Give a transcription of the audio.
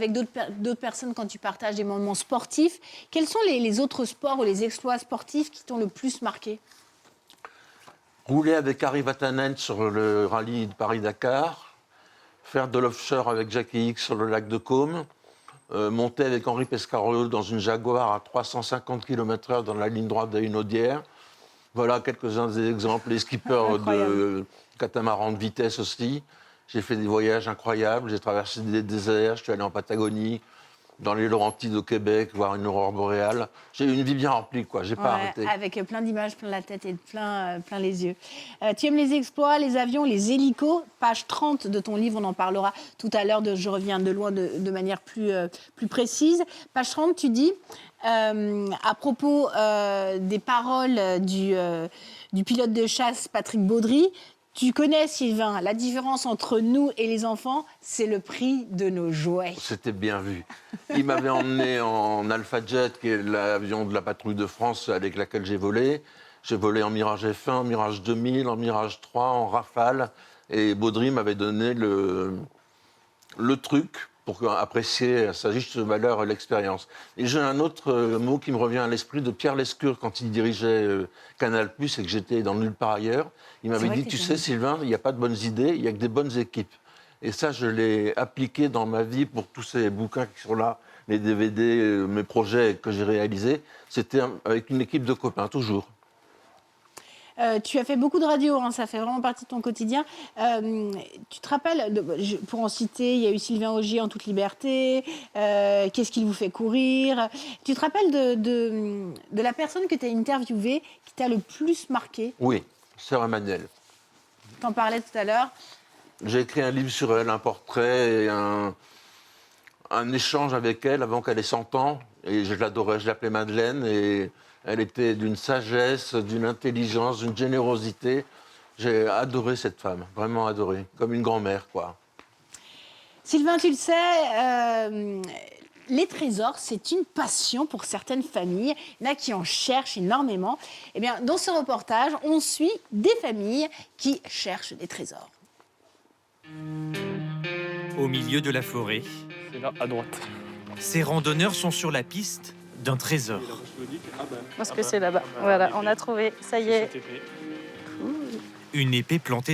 Avec d'autres personnes quand tu partages des moments sportifs. Quels sont les autres sports ou les exploits sportifs qui t'ont le plus marqué? Rouler avec Harry Vatanen sur le rallye de Paris-Dakar, faire de l'offshore avec Jackie Hicks sur le lac de Caume, monter avec Henri Pescarolo dans une Jaguar à 350 km/h dans la ligne droite d'une Audière. Voilà quelques-uns des exemples. Les skippers de catamaran de vitesse aussi. J'ai fait des voyages incroyables, j'ai traversé des déserts, je suis allé en Patagonie, dans les Laurentides au Québec, voir une aurore boréale. J'ai eu une vie bien remplie, quoi. J'ai pas arrêté. Avec plein d'images, plein la tête et plein les yeux. Tu aimes les exploits, les avions, les hélicos. Page 30 de ton livre, on en parlera tout à l'heure. Je reviens de loin de manière plus précise. Page 30, tu dis, à propos des paroles du pilote de chasse Patrick Baudry, tu connais, Sylvain, la différence entre nous et les enfants, c'est le prix de nos jouets. C'était bien vu. Il m'avait emmené en Alpha Jet, qui est l'avion de la patrouille de France avec laquelle j'ai volé. J'ai volé en Mirage F1, en Mirage 2000, en Mirage 3, en Rafale. Et Baudry m'avait donné le truc pour apprécier à sa juste valeur l'expérience. Et j'ai un autre mot qui me revient à l'esprit de Pierre Lescure quand il dirigeait Canal+, et que j'étais dans Nulle part ailleurs. Il m'avait dit, tu sais Sylvain, il n'y a pas de bonnes idées, il n'y a que des bonnes équipes. Et ça, je l'ai appliqué dans ma vie pour tous ces bouquins qui sont là, les DVD, mes projets que j'ai réalisés. C'était avec une équipe de copains, toujours. Tu as fait beaucoup de radio, hein, ça fait vraiment partie de ton quotidien. Tu te rappelles, pour en citer, il y a eu Sylvain Augier en toute liberté, Qu'est-ce qu'il vous fait courir? Tu te rappelles de la personne que tu as interviewée qui t'a le plus marqué? Oui, Sœur Emmanuelle. Tu en parlais tout à l'heure. J'ai écrit un livre sur elle, un portrait et un échange avec elle avant qu'elle ait 100 ans. Et je l'adorais, je l'appelais Madeleine. Et elle était d'une sagesse, d'une intelligence, d'une générosité. J'ai adoré cette femme, vraiment adoré, comme une grand-mère, quoi. Sylvain, tu le sais, les trésors, c'est une passion pour certaines familles. Il y en a qui en cherchent énormément. Eh bien, dans ce reportage, on suit des familles qui cherchent des trésors. Au milieu de la forêt, C'est là, à droite. ces randonneurs sont sur la piste d'un trésor. Je pense que c'est là-bas. Voilà, on a trouvé. Ça y est. Une épée plantée